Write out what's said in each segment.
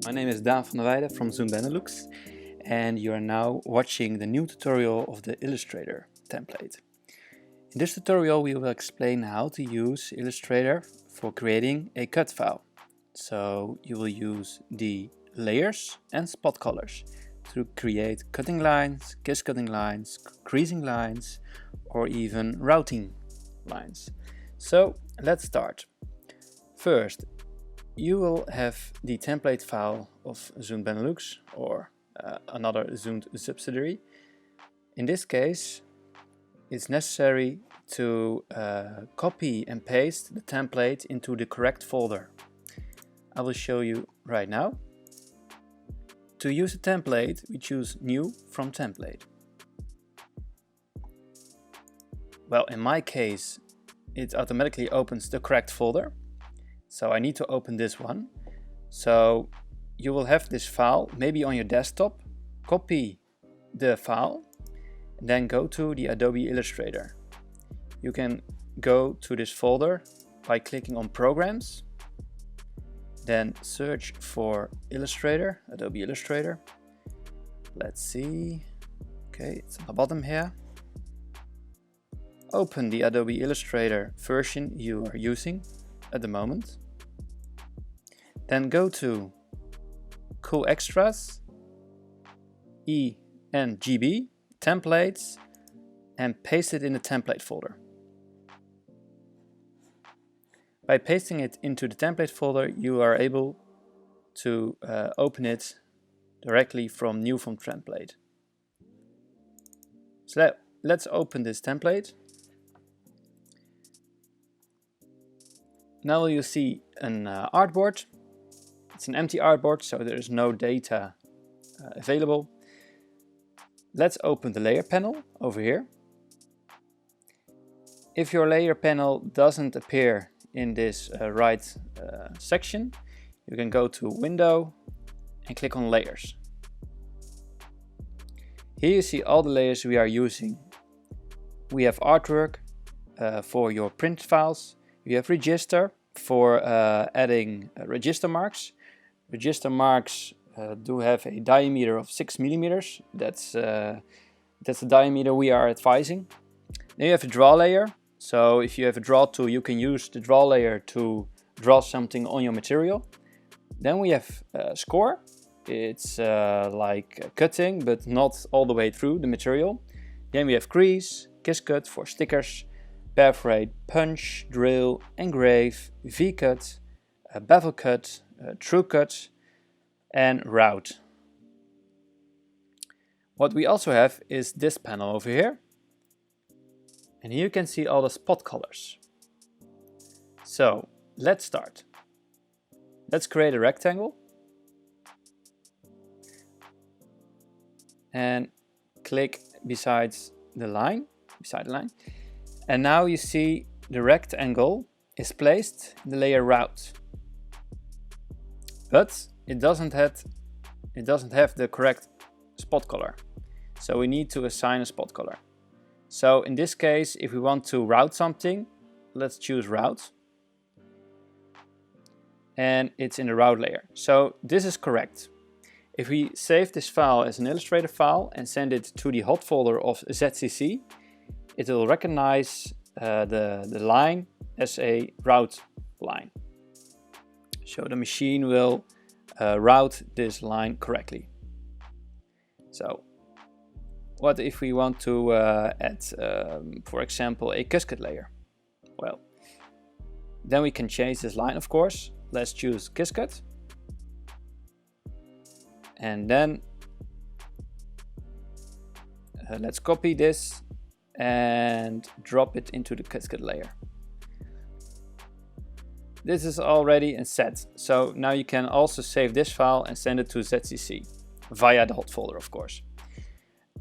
My name is Daan van der Weijden from Zünd Benelux, and you are now watching the new tutorial of the Illustrator template. In this tutorial we will explain how to use Illustrator for creating a cut file. So you will use the layers and spot colors to create cutting lines, kiss cutting lines, creasing lines, or even routing lines. So let's start. First, you will have the template file of Zünd Benelux or another Zünd subsidiary. In this case, it's necessary to copy and paste the template into the correct folder. I will show you right now. To use a template, we choose New from Template. Well, in my case, it automatically opens the correct folder. So I need to open this one. So you will have this file maybe on your desktop. Copy the file, then go to the Adobe Illustrator. You can go to this folder by clicking on Programs, then search for Illustrator, Adobe Illustrator. Let's see. Okay, it's on the bottom here. Open the Adobe Illustrator version you are using at the moment. Then go to Cool Extras, ENGB, Templates, and paste it in the template folder. By pasting it into the template folder, you are able to open it directly from New from Template. So let's open this template. Now you see an artboard. It's an empty artboard, so there is no data available. Let's open the layer panel over here. If your layer panel doesn't appear in this right section, you can go to Window and click on Layers. Here you see all the layers we are using. We have Artwork for your print files. You have Register for adding register marks. Register marks do have a diameter of 6 millimeters. That's the diameter we are advising. Then you have a draw layer. So if you have a draw tool, you can use the draw layer to draw something on your material. Then we have score. It's like cutting, but not all the way through the material. Then we have crease, kiss cut for stickers, perforate, punch, drill, engrave, V-cut, bevel cut, true cut, and route. What we also have is this panel over here. And here you can see all the spot colors. So let's start. Let's create a rectangle. And click beside the line. And now you see the rectangle is placed in the layer route. But it doesn't have the correct spot color. So we need to assign a spot color. So in this case, if we want to route something, let's choose route. And it's in the route layer. So this is correct. If we save this file as an Illustrator file and send it to the hot folder of ZCC, it will recognize the line as a route line. So the machine will route this line correctly. So what if we want to add, for example, a Kiscut layer? Well, then we can change this line, of course. Let's choose Kiscut. And then let's copy this and drop it into the Kiscut layer. This is already set. So now you can also save this file and send it to ZCC via the hot folder, of course.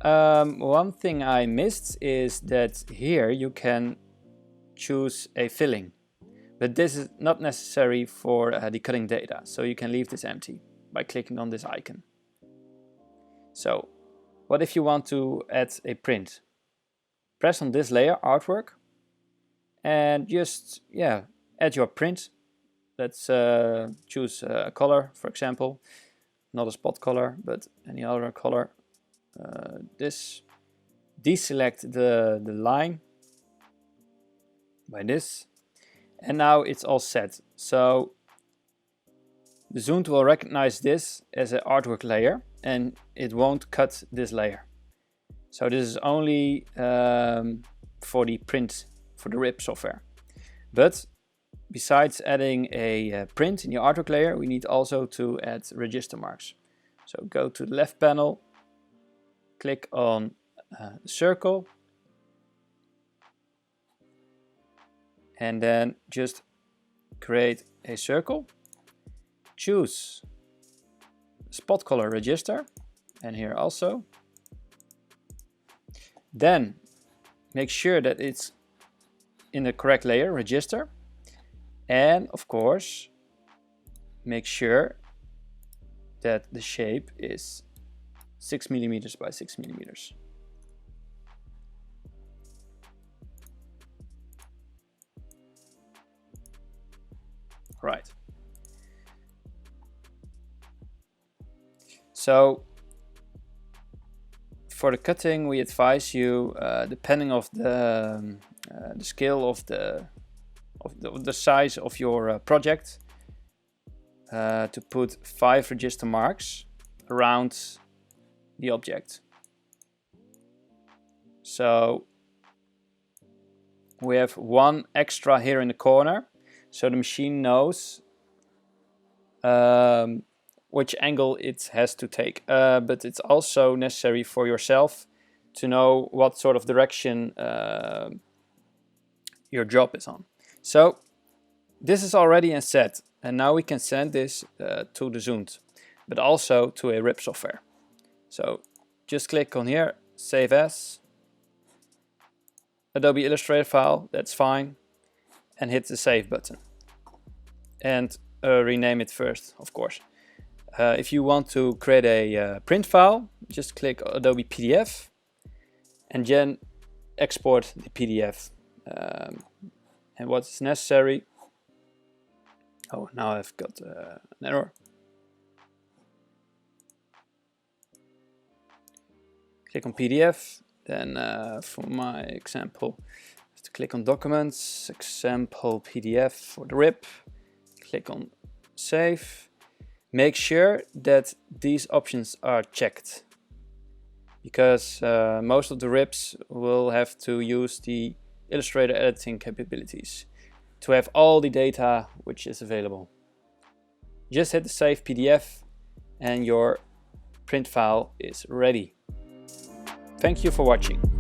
One thing I missed is that here you can choose a filling, but this is not necessary for the cutting data, so you can leave this empty by clicking on this icon. So what if you want to add a print? press on this layer, artwork, and just add your print. Let's choose a color, for example, not a spot color, but any other color. This. Deselect the line by this, and now it's all set. So the Zünd will recognize this as an artwork layer, and it won't cut this layer. So this is only for the print, for the RIP software. But besides adding a print in your artwork layer, we need also to add register marks. So go to the left panel, click on circle, and then just create a circle. Choose spot color register, and here also. Then make sure that it's in the correct layer, register, and of course make sure that the shape is 6 millimeters by 6 millimeters. Right. So for the cutting, we advise you, depending of the scale of the size of your project, to put 5 register marks around the object. So we have 1 extra here in the corner, so the machine knows which angle it has to take. But it's also necessary for yourself to know what sort of direction your job is on. So this is already set, and now we can send this to the Zünd, but also to a RIP software. So just click on here, save as, Adobe Illustrator file, that's fine, and hit the save button. And rename it first, of course. If you want to create a print file, just click Adobe PDF and then export the PDF. And what's necessary, oh, now I've got an error. Click on PDF, then for my example, I have to click on Documents, Example PDF for the RIP, click on Save. Make sure that these options are checked, because most of the RIPs will have to use the Illustrator editing capabilities to have all the data which is available. Just hit the Save PDF and your print file is ready. Thank you for watching.